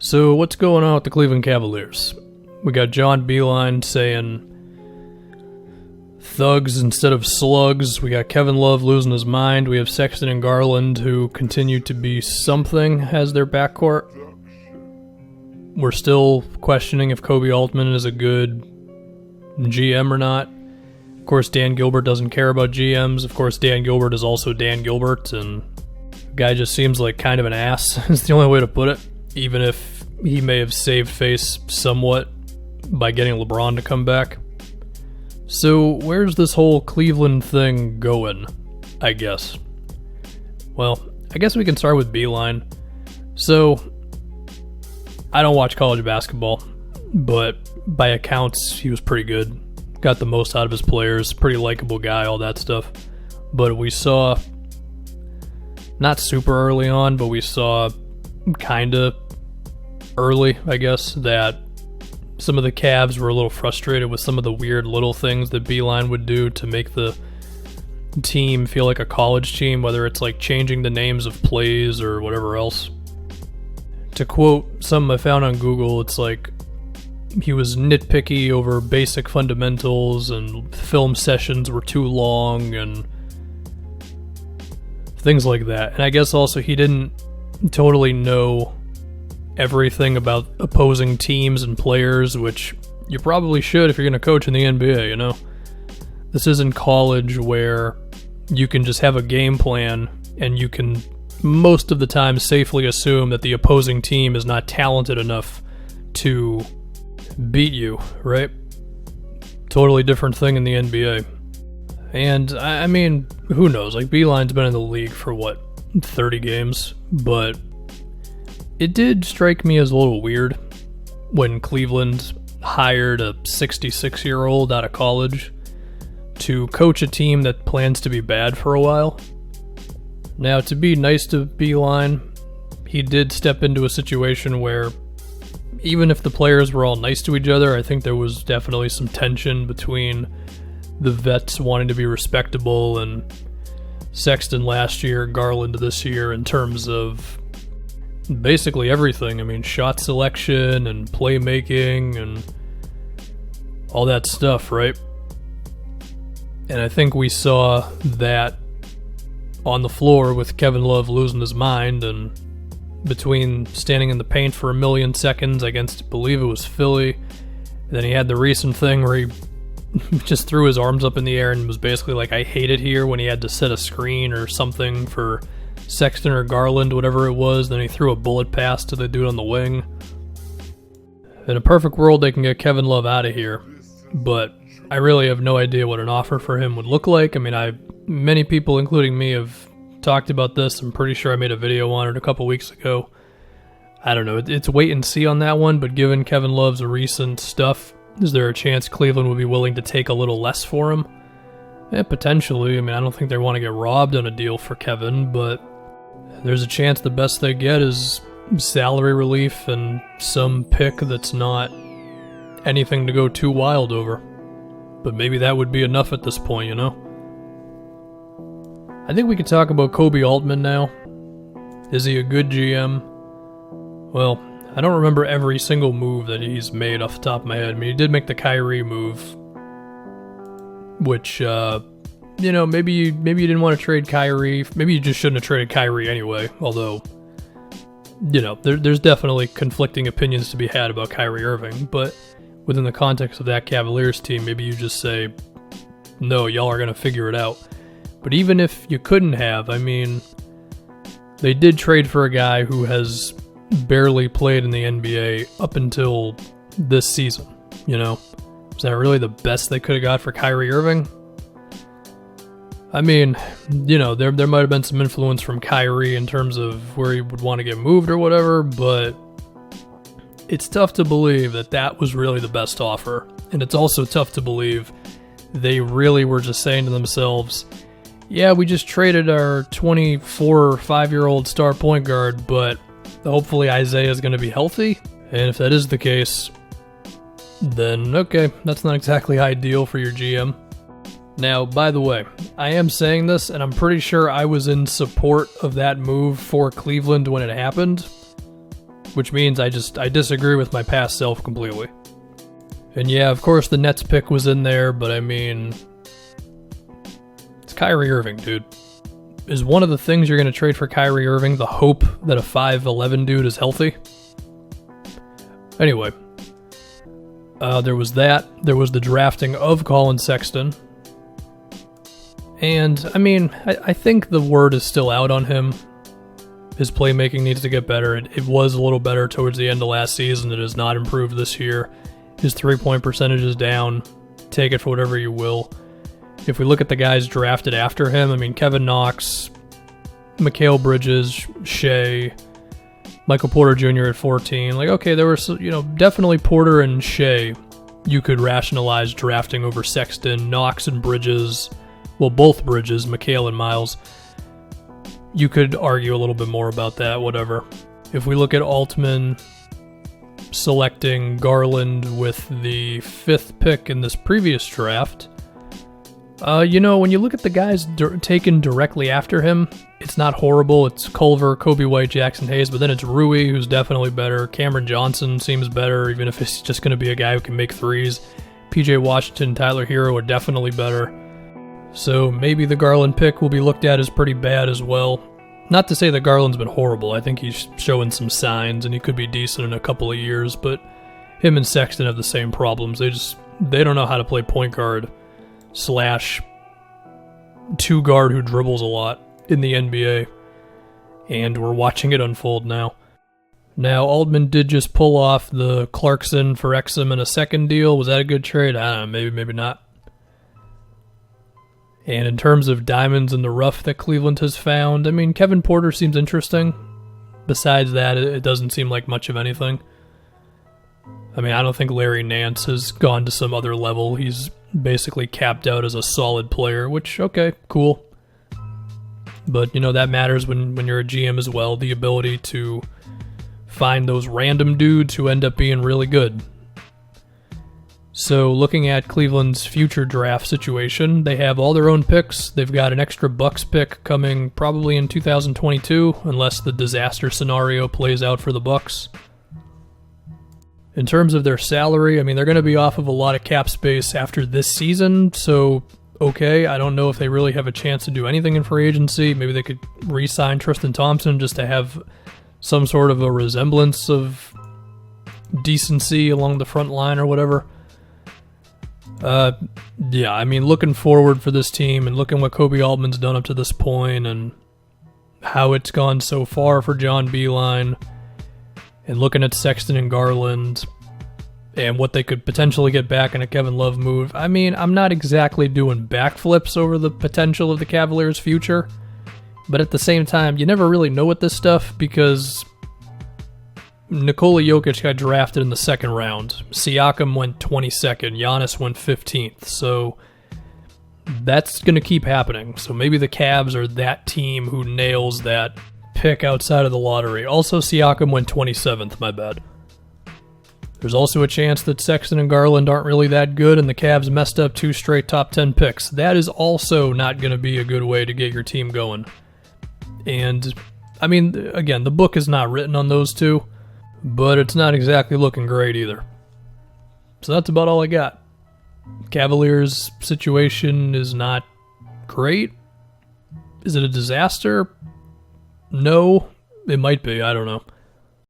So what's going on with the Cleveland Cavaliers? We got John Beilein saying thugs instead of slugs. We got Kevin Love losing his mind. We have Sexton and Garland who continue to be something as their backcourt. We're still questioning if Kobe Altman is a good GM or not. Of course, Dan Gilbert doesn't care about GMs. Of course, Dan Gilbert is also Dan Gilbert, and the guy just seems like kind of an ass. It's the only way to put it. Even if he may have saved face somewhat by getting LeBron to come back. So where's this whole Cleveland thing going, I guess? Well, I guess we can start with Beilein. So, I don't watch college basketball, but by accounts, he was pretty good. Got the most out of his players, pretty likable guy, all that stuff. But we saw, not super early on, but we saw kinda early, I guess, that some of the Cavs were a little frustrated with some of the weird little things that Beilein would do to make the team feel like a college team, whether it's like changing the names of plays or whatever else. To quote something I found on Google, it's like he was nitpicky over basic fundamentals and film sessions were too long and things like that. And I guess also he didn't totally know everything about opposing teams and players, which you probably should if you're going to coach in the NBA, you know? This isn't college where you can just have a game plan and you can most of the time safely assume that the opposing team is not talented enough to beat you, right? Totally different thing in the NBA. And, I mean, who knows? Like, Beilein's been in the league for, 30 games? But it did strike me as a little weird when Cleveland hired a 66-year-old out of college to coach a team that plans to be bad for a while. Now, to be nice to Beilein, he did step into a situation where even if the players were all nice to each other, I think there was definitely some tension between the vets wanting to be respectable and Sexton last year, Garland this year, in terms of basically everything. I mean, shot selection and playmaking and all that stuff, right? And I think we saw that on the floor with Kevin Love losing his mind, and between standing in the paint for a million seconds against, I believe it was Philly, and then he had the recent thing where he just threw his arms up in the air and was basically like, I hate it here, when he had to set a screen or something for Sexton or Garland, whatever it was. Then he threw a bullet pass to the dude on the wing. In a perfect world, they can get Kevin Love out of here, but I really have no idea what an offer for him would look like. I mean, many people, including me, have talked about this. I'm pretty sure I made a video on it a couple weeks ago. I don't know. It's wait and see on that one, but given Kevin Love's recent stuff, is there a chance Cleveland would be willing to take a little less for him? Potentially. I mean, I don't think they want to get robbed on a deal for Kevin, but there's a chance the best they get is salary relief and some pick that's not anything to go too wild over. But maybe that would be enough at this point, you know? I think we could talk about Kobe Altman now. Is he a good GM? Well, I don't remember every single move that he's made off the top of my head. I mean, he did make the Kyrie move, which, maybe you didn't want to trade Kyrie. Maybe you just shouldn't have traded Kyrie anyway, although, there's definitely conflicting opinions to be had about Kyrie Irving, but within the context of that Cavaliers team, maybe you just say, no, y'all are going to figure it out. But even if you couldn't have, I mean, they did trade for a guy who has barely played in the NBA up until this season, you know? Is that really the best they could have got for Kyrie Irving? I mean, there might have been some influence from Kyrie in terms of where he would want to get moved or whatever, but it's tough to believe that was really the best offer. And it's also tough to believe they really were just saying to themselves, yeah, we just traded our 24 or 5-year-old star point guard, but hopefully Isaiah is going to be healthy. And if that is the case, then okay, that's not exactly ideal for your GM. Now, by the way, I am saying this, and I'm pretty sure I was in support of that move for Cleveland when it happened. which means I disagree with my past self completely. And yeah, of course the Nets pick was in there, but I mean, it's Kyrie Irving, dude. Is one of the things you're going to trade for Kyrie Irving the hope that a 5'11 dude is healthy? Anyway, there was that. There was the drafting of Colin Sexton. And, I mean, I think the word is still out on him. His playmaking needs to get better. It was a little better towards the end of last season. It has not improved this year. His three-point percentage is down. Take it for whatever you will. If we look at the guys drafted after him, I mean, Kevin Knox, Mikal Bridges, Shea, Michael Porter Jr. at 14. Like, okay, there were, definitely Porter and Shea you could rationalize drafting over Sexton. Knox and Bridges, well, both Bridges, Mikal and Miles. You could argue a little bit more about that, whatever. If we look at Altman selecting Garland with the 5th pick in this previous draft, when you look at the guys taken directly after him, it's not horrible. It's Culver, Kobe White, Jackson Hayes, but then it's Rui, who's definitely better. Cameron Johnson seems better, even if it's just going to be a guy who can make threes. PJ Washington, Tyler Hero are definitely better. So maybe the Garland pick will be looked at as pretty bad as well. Not to say that Garland's been horrible. I think he's showing some signs, and he could be decent in a couple of years, but him and Sexton have the same problems. They don't know how to play point guard / two guard who dribbles a lot in the NBA, and we're watching it unfold now. Now, Altman did just pull off the Clarkson for Exum in a second deal. Was that a good trade? I don't know, maybe not. And in terms of diamonds in the rough that Cleveland has found, I mean, Kevin Porter seems interesting. Besides that, it doesn't seem like much of anything. I mean, I don't think Larry Nance has gone to some other level. He's basically capped out as a solid player, which, okay, cool. But, that matters when you're a GM as well, the ability to find those random dudes who end up being really good. So looking at Cleveland's future draft situation, they have all their own picks. They've got an extra Bucks pick coming probably in 2022, unless the disaster scenario plays out for the Bucks. In terms of their salary, I mean, they're going to be off of a lot of cap space after this season, so okay, I don't know if they really have a chance to do anything in free agency. Maybe they could re-sign Tristan Thompson just to have some sort of a resemblance of decency along the front line or whatever. Yeah, I mean, looking forward for this team and looking what Kobe Altman's done up to this point and how it's gone so far for John Beilein, and looking at Sexton and Garland and what they could potentially get back in a Kevin Love move. I mean, I'm not exactly doing backflips over the potential of the Cavaliers' future, but at the same time, you never really know with this stuff because Nikola Jokic got drafted in the second round. Siakam went 22nd. Giannis went 15th. So that's going to keep happening. So maybe the Cavs are that team who nails that pick outside of the lottery. Also, Siakam went 27th. My bad. There's also a chance that Sexton and Garland aren't really that good and the Cavs messed up 2 straight top 10 picks. That is also not going to be a good way to get your team going. And, I mean, again, the book is not written on those two, but it's not exactly looking great either. So that's about all I got. Cavaliers' situation is not great. Is it a disaster? No, it might be. I don't know.